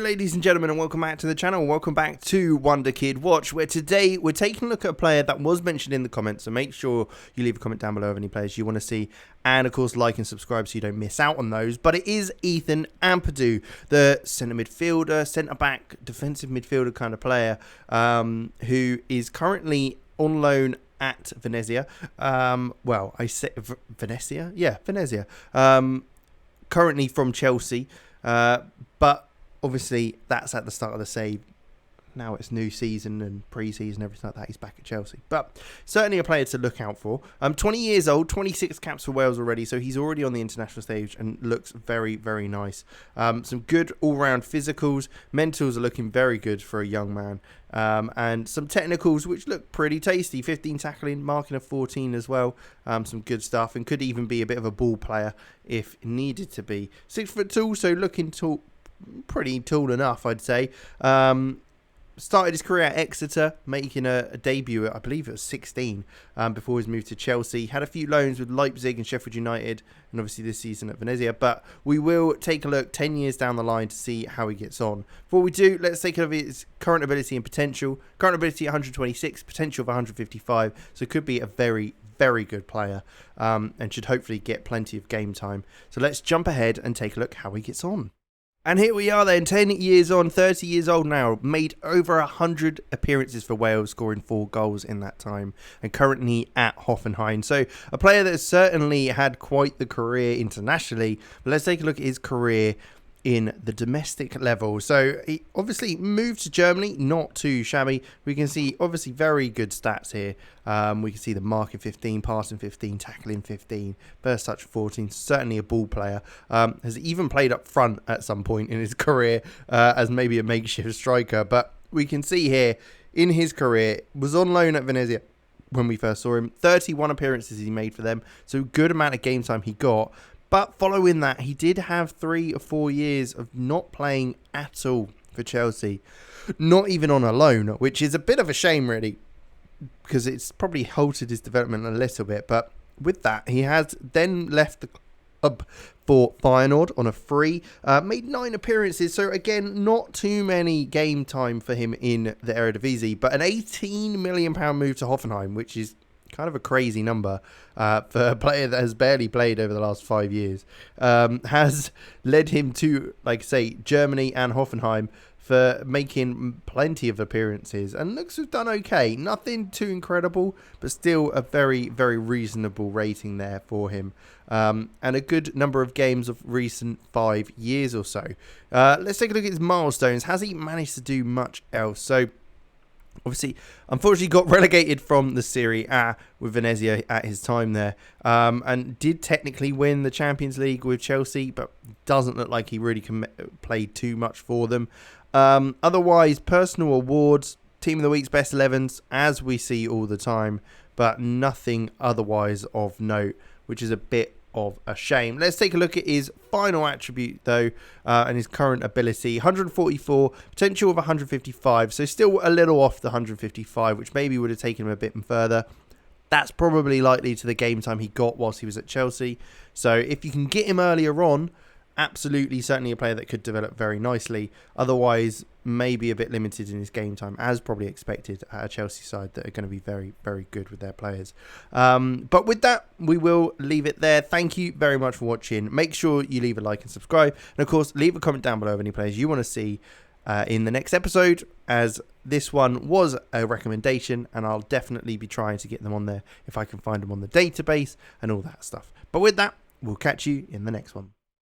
ladies and gentlemen, and welcome back to the channel. Welcome back to Wonderkid Watch, where today we're taking a look at a player that was mentioned in the comments. So make sure you leave a comment down below of any players you want to see, and of course like and subscribe so you don't miss out on those. But it is Ethan Ampadu, the centre midfielder, centre back, defensive midfielder kind of player, who is currently on loan at Venezia. Well, I say Venezia, yeah, Venezia. Currently from Chelsea. But obviously that's at the start of the save. Now it's new season and pre-season, everything like that. He's back at Chelsea. But certainly a player to look out for. 20 years old, 26 caps for Wales already. So he's already on the international stage and looks very, very nice. Some good all-round physicals. Mentals are looking very good for a young man. And some technicals which look pretty tasty. 15 tackling, marking of 14 as well. Some good stuff, and could even be a bit of a ball player if needed to be. 6'2", so looking tall, pretty tall enough, I'd say. Started his career at Exeter, making a debut at, I believe it was 16, before his move to Chelsea. Had a few loans with Leipzig and Sheffield United, and obviously this season at Venezia. But we will take a look 10 years down the line to see how he gets on. Before we do, let's take a look at his current ability and potential. Current ability 126, potential of 155, so could be a very, very good player, and should hopefully get plenty of game time. So let's jump ahead and take a look how he gets on. And here we are then, 10 years on, 30 years old now, made over 100 appearances for Wales, scoring 4 goals in that time, and currently at Hoffenheim. So a player that has certainly had quite the career internationally. But let's take a look at his career in the domestic level. So he obviously moved to Germany, not too shabby. We can see obviously very good stats here. We can see the marking 15, passing 15, tackling 15, first touch 14. Certainly a ball player. Has even played up front at some point in his career as maybe a makeshift striker. But we can see here in his career, was on loan at Venezia when we first saw him. 31 appearances he made for them. So good amount of game time he got. But following that, he did have 3 or 4 years of not playing at all for Chelsea. Not even on a loan, which is a bit of a shame, really, because it's probably halted his development a little bit. But with that, he has then left the club for Feyenoord on a free. Made 9 appearances, so again, not too many game time for him in the Eredivisie. But an £18 million move to Hoffenheim, which is kind of a crazy number for a player that has barely played over the last 5 years, has led him to, like I say, Germany and Hoffenheim for making plenty of appearances, and looks to have done okay. Nothing too incredible, but still a very, very reasonable rating there for him, and a good number of games of recent 5 years or so. Let's take a look at his milestones. Has he managed to do much else? So obviously, unfortunately, got relegated from the Serie A with Venezia at his time there, and did technically win the Champions League with Chelsea, but doesn't look like he really played too much for them. Otherwise, personal awards, Team of the Week's best 11s, as we see all the time, but nothing otherwise of note, which is a bit of a shame. Let's take a look at his final attribute though, and his current ability. 144, potential of 155, so still a little off the 155, which maybe would have taken him a bit further. That's probably likely to the game time he got whilst he was at Chelsea. So if you can get him earlier on, absolutely, certainly a player that could develop very nicely. Otherwise, maybe a bit limited in his game time, as probably expected at a Chelsea side that are going to be very, very good with their players. But with that, we will leave it there. Thank you very much for watching. Make sure you leave a like and subscribe. And of course, leave a comment down below of any players you want to see in the next episode, as this one was a recommendation, and I'll definitely be trying to get them on there if I can find them on the database and all that stuff. But with that, we'll catch you in the next one.